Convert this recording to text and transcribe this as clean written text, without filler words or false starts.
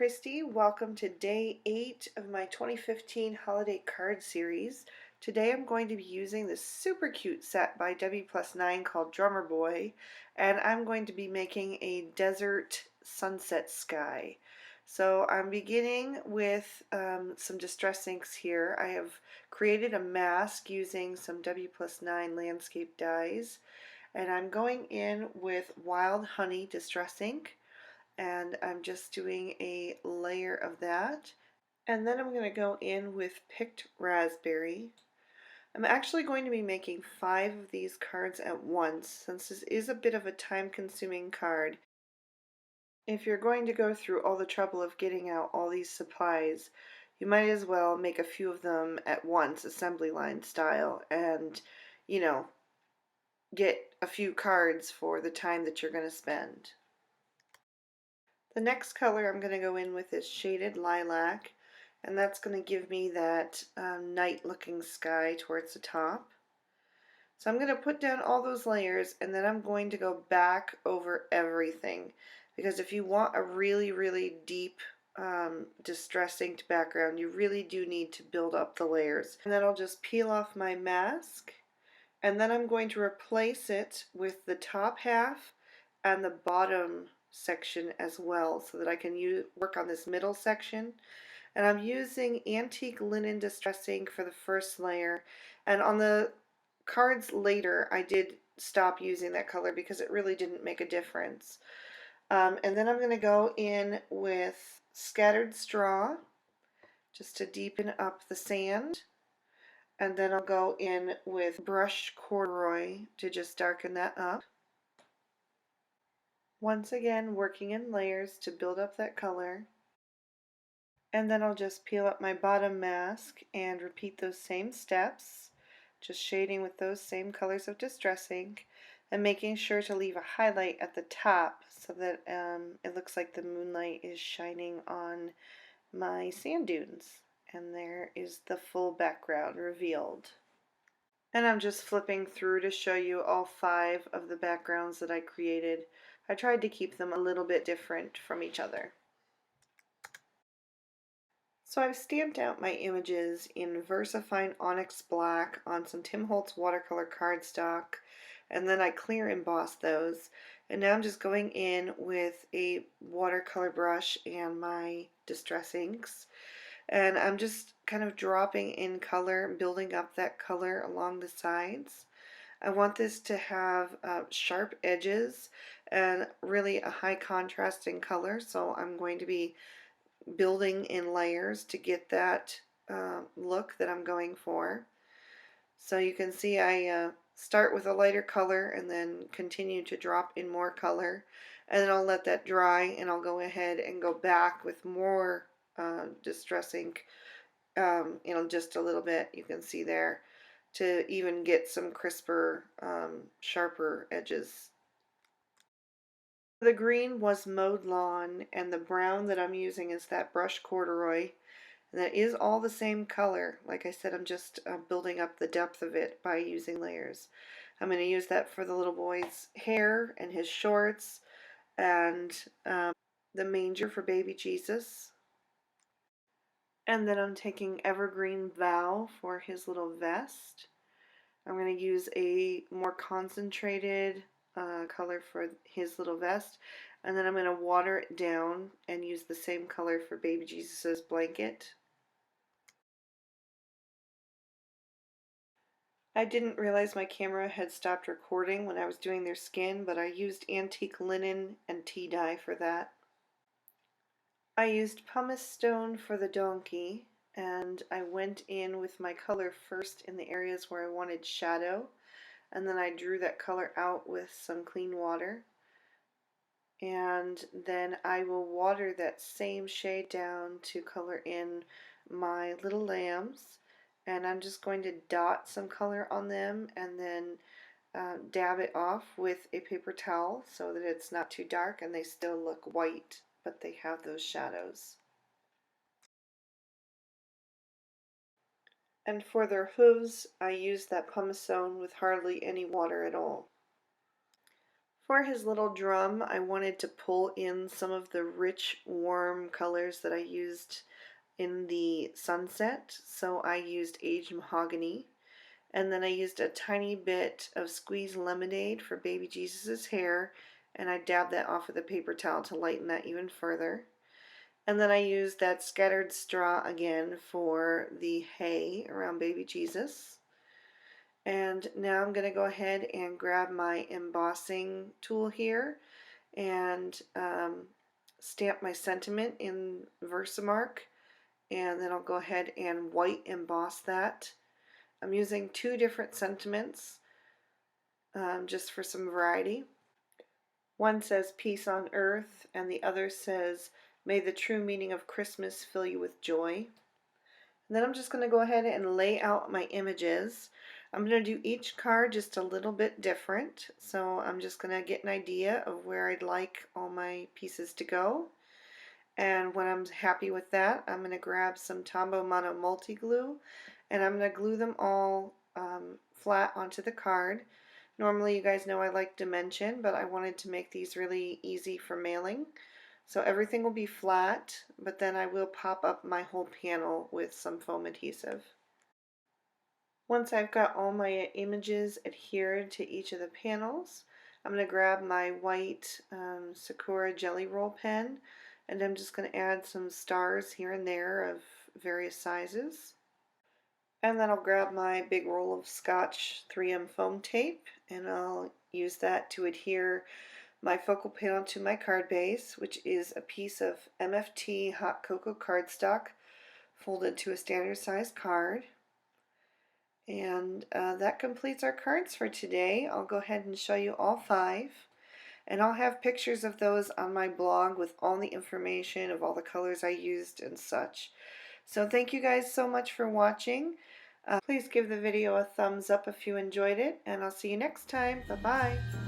Christy. Welcome to day 8 of my 2015 holiday card series. Today I'm going to be using this super cute set by W+9 called Drummer Boy, and I'm going to be making a desert sunset sky. So I'm beginning with some distress inks here. I have created a mask using some W+9 landscape dyes, and I'm going in with Wild Honey distress ink, and I'm just doing a layer of that, and then I'm going to go in with picked raspberry. I'm actually going to be making 5 of these cards at once, since this is a bit of a time-consuming card. If you're going to go through all the trouble of getting out all these supplies, you might as well make a few of them at once, assembly line style, and get a few cards for the time that you're going to spend. The next color I'm going to go in with is Shaded Lilac, and that's going to give me that night looking sky towards the top. So I'm going to put down all those layers, and then I'm going to go back over everything, because if you want a really deep distress inked background, you really do need to build up the layers. And then I'll just peel off my mask, and then I'm going to replace it with the top half and the bottom section as well, so that I can work on this middle section. And I'm using antique linen distress ink for the first layer, and on the cards later I did stop using that color because it really didn't make a difference. And then I'm going to go in with Scattered Straw just to deepen up the sand, and then I'll go in with Brushed Corduroy to just darken that up. Once again, working in layers to build up that color. And then I'll just peel up my bottom mask and repeat those same steps, just shading with those same colors of distress ink, and making sure to leave a highlight at the top so that it looks like the moonlight is shining on my sand dunes. And there is the full background revealed. And I'm just flipping through to show you all 5 of the backgrounds that I created. I tried to keep them a little bit different from each other. So I've stamped out my images in VersaFine Onyx Black on some Tim Holtz watercolor cardstock, and then I clear embossed those. And now I'm just going in with a watercolor brush and my distress inks, and I'm just kind of dropping in color, building up that color along the sides. I want this to have sharp edges and really a high contrast in color, so I'm going to be building in layers to get that look that I'm going for. So you can see I start with a lighter color and then continue to drop in more color, and then I'll let that dry, and I'll go ahead and go back with more distress ink, just a little bit, you can see there, to even get some crisper, sharper edges. The green was Mowed Lawn, and the brown that I'm using is that Brushed Corduroy. And that is all the same color. Like I said, I'm just building up the depth of it by using layers. I'm going to use that for the little boy's hair and his shorts, and the manger for baby Jesus. And then I'm taking Evergreen Vow for his little vest. I'm going to use a more concentrated color for his little vest, and then I'm going to water it down and use the same color for baby Jesus's blanket. I didn't realize my camera had stopped recording when I was doing their skin, but I used antique linen and tea dye for that. I used pumice stone for the donkey, and I went in with my color first in the areas where I wanted shadow, and then I drew that color out with some clean water, and then I will water that same shade down to color in my little lambs, and I'm just going to dot some color on them and then dab it off with a paper towel so that it's not too dark and they still look white, but they have those shadows. And for their hooves, I used that pumice stone with hardly any water at all. For his little drum, I wanted to pull in some of the rich, warm colors that I used in the sunset. So I used aged mahogany, and then I used a tiny bit of squeezed lemonade for baby Jesus's hair, and I dabbed that off with a paper towel to lighten that even further. And then I used that scattered straw again for the hay around baby Jesus. And now I'm going to go ahead and grab my embossing tool here and stamp my sentiment in Versamark, and then I'll go ahead and white emboss that. I'm using two different sentiments just for some variety. One says peace on earth, and the other says may the true meaning of Christmas fill you with joy. And then I'm just going to go ahead and lay out my images. I'm going to do each card just a little bit different, so I'm just going to get an idea of where I'd like all my pieces to go. And when I'm happy with that, I'm going to grab some Tombow Mono Multi Glue, and I'm going to glue them all flat onto the card. Normally, you guys know I like dimension, but I wanted to make these really easy for mailing. So everything will be flat, but then I will pop up my whole panel with some foam adhesive. Once I've got all my images adhered to each of the panels, I'm going to grab my white Sakura Jelly Roll pen, and I'm just going to add some stars here and there of various sizes. And then I'll grab my big roll of Scotch 3M foam tape, and I'll use that to adhere my focal panel to my card base, which is a piece of MFT hot cocoa cardstock folded to a standard size card. And that completes our cards for today. I'll go ahead and show you all 5. And I'll have pictures of those on my blog with all the information of all the colors I used and such. So thank you guys so much for watching. Please give the video a thumbs up if you enjoyed it, and I'll see you next time. Bye-bye.